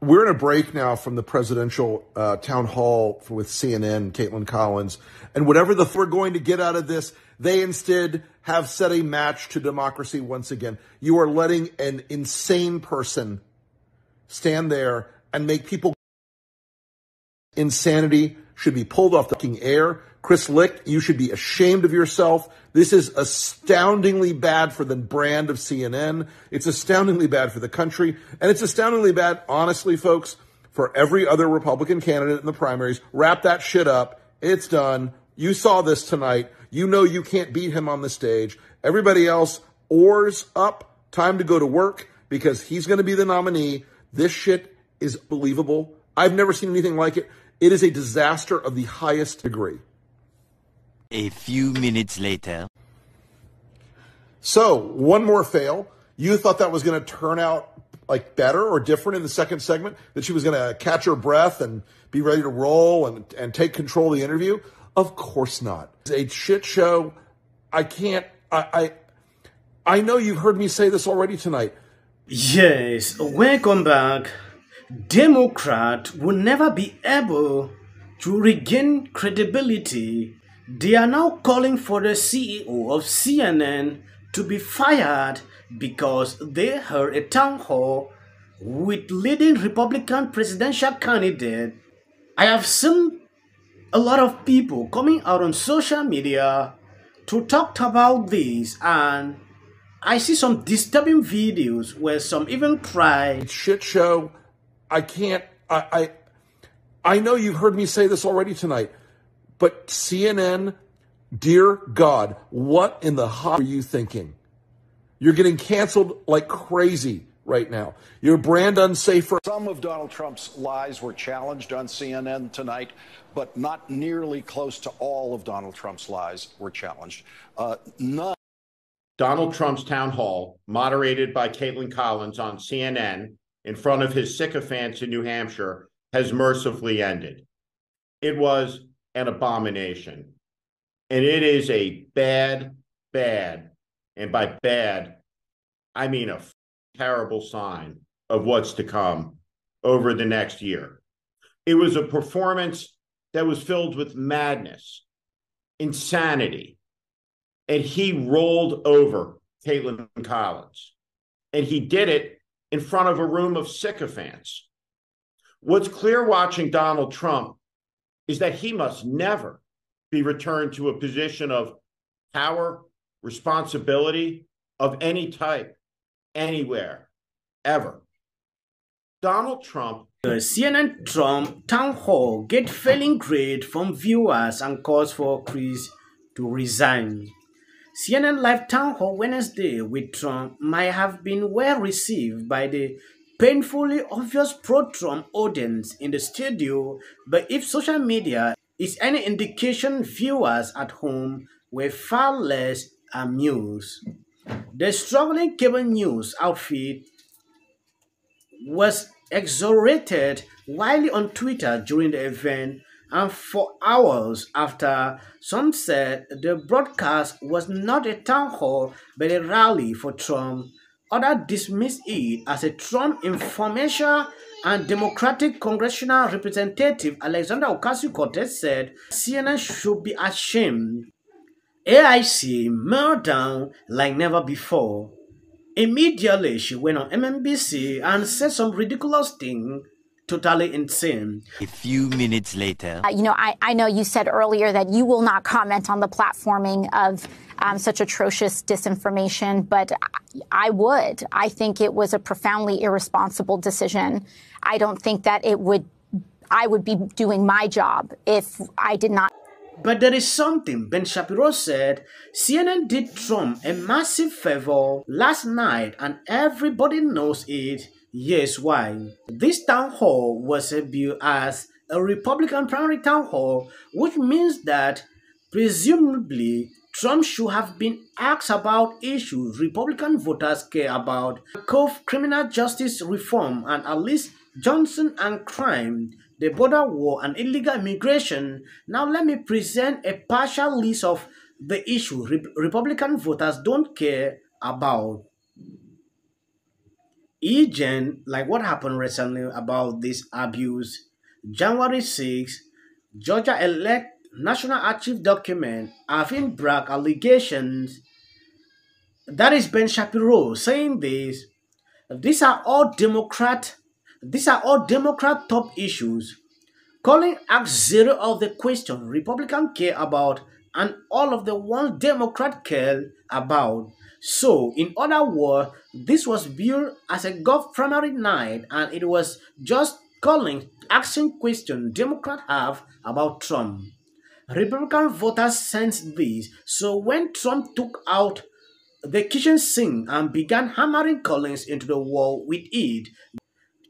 We're in a break now from the presidential town hall with CNN, Kaitlan Collins, and whatever we're going to get out of this, they instead have set a match to democracy once again. You are letting an insane person stand there and make people. Insanity should be pulled off the fucking air. Chris Licht, you should be ashamed of yourself. This is astoundingly bad for the brand of CNN. It's astoundingly bad for the country. And it's astoundingly bad, honestly, folks, for every other Republican candidate in the primaries. Wrap that shit up. It's done. You saw this tonight. You know you can't beat him on the stage. Everybody else, oars up. Time to go to work because he's going to be the nominee. This shit is believable. I've never seen anything like it. It is a disaster of the highest degree. A few minutes later. So, one more fail. You thought that was going to turn out like better or different in the second segment? That she was going to catch her breath and be ready to roll and take control of the interview? Of course not. It's a shit show. I know you've heard me say this already tonight. Yes, welcome back. Democrats will never be able to regain credibility. They are now calling for the CEO of CNN to be fired because they held a town hall with leading Republican presidential candidate. I have seen a lot of people coming out on social media to talk about this, and I see some disturbing videos where some even cry. Shit show. I know you've heard me say this already tonight, but CNN, dear God, what in the hell are you thinking? You're getting canceled like crazy right now. Your brand unsafe for. Some of Donald Trump's lies were challenged on CNN tonight, but not nearly close to all of Donald Trump's lies were challenged. None. Donald Trump's town hall, moderated by Kaitlan Collins on CNN in front of his sycophants in New Hampshire, has mercifully ended. It was an abomination. And it is a bad, and by bad, I mean a terrible sign of what's to come over the next year. It was a performance that was filled with madness, insanity, and he rolled over Kaitlan Collins. And he did it in front of a room of sycophants. What's clear watching Donald Trump is that he must never be returned to a position of power, responsibility of any type, anywhere, ever. Donald Trump. The CNN Trump town hall get failing grade from viewers and calls for Chris to resign. CNN Live Town Hall Wednesday with Trump might have been well received by the painfully obvious pro-Trump audience in the studio, but if social media is any indication, viewers at home were far less amused. The struggling cable news outfit was exonerated widely on Twitter during the event, and for hours after, some said the broadcast was not a town hall but a rally for Trump. Others dismissed it as a Trump information, and Democratic Congressional Representative Alexandra Ocasio-Cortez said CNN should be ashamed. AIC melted down like never before. Immediately, she went on MSNBC and said some ridiculous thing. Totally insane. A few minutes later. I know you said earlier that you will not comment on the platforming of such atrocious disinformation, but I would. I think it was a profoundly irresponsible decision. I don't think that I would be doing my job if I did not. But there is something Ben Shapiro said. CNN did Trump a massive favor last night, and everybody knows it. Yes, why? This town hall was billed as a Republican primary town hall, which means that presumably Trump should have been asked about issues Republican voters care about, criminal justice reform, and at least Johnson and crime, the border war, and illegal immigration. Now let me present a partial list of the issues Republican voters don't care about. Agent, like what happened recently about this abuse, January 6, Georgia elect National Archive document having Bragg allegations. That is Ben Shapiro saying this. These are all Democrat top issues. Calling Act Zero of the question Republicans care about and all of the ones Democrats care about. So, in other words, this was viewed as a gov primary night, and it was just asking questions Democrats have about Trump. Republican voters sensed this, so when Trump took out the kitchen sink and began hammering Collins into the wall with it,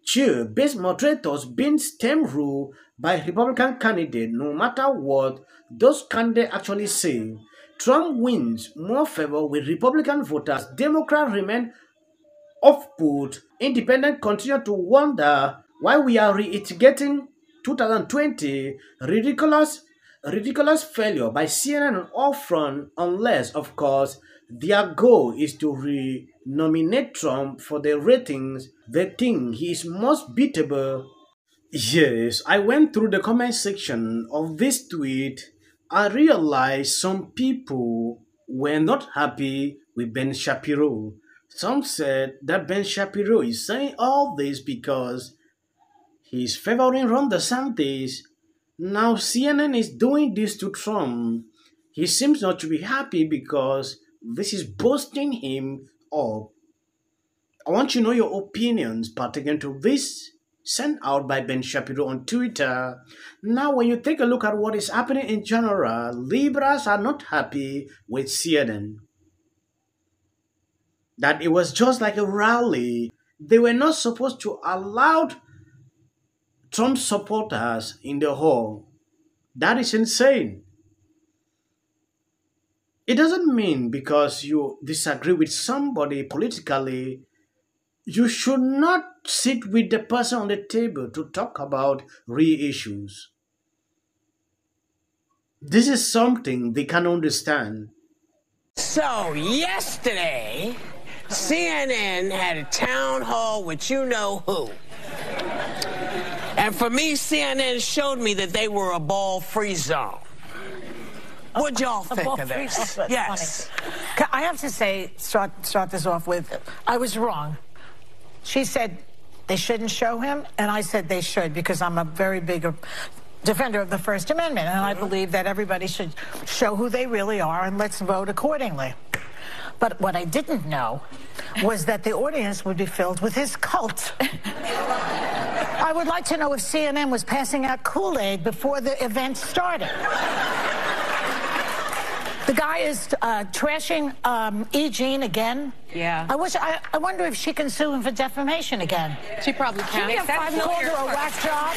chair-based moderators being stem rule by Republican candidates no matter what those candidates actually say. Trump wins more favor with Republican voters. Democrats remain off-put. Independents continue to wonder why we are reiterating 2020 ridiculous failure by CNN on all fronts, unless, of course, their goal is to re-nominate Trump for the ratings. They think he is most beatable. Yes, I went through the comment section of this tweet. I realized some people were not happy with Ben Shapiro. Some said that Ben Shapiro is saying all this because he's favoring Ron DeSantis. Now CNN is doing this to Trump. He seems not to be happy because this is boosting him up. I want to know your opinions pertaining to this sent out by Ben Shapiro on Twitter. Now, when you take a look at what is happening in general, Libras are not happy with CNN. That it was just like a rally. They were not supposed to allow Trump supporters in the hall. That is insane. It doesn't mean because you disagree with somebody politically, you should not sit with the person on the table to talk about real issues. This is something they can understand. So, yesterday, CNN had a town hall with you-know-who. And for me, CNN showed me that they were a ball-free zone. What'd y'all think of this? Yes. I have to say, start this off with, I was wrong. She said they shouldn't show him, and I said they should because I'm a very big defender of the First Amendment, and I believe that everybody should show who they really are, and let's vote accordingly. But what I didn't know was that the audience would be filled with his cult. I would like to know if CNN was passing out Kool-Aid before the event started. The guy is trashing E. Jean again. Yeah. I wonder if she can sue him for defamation again. She probably can. Give me a 5 quarter a whack job.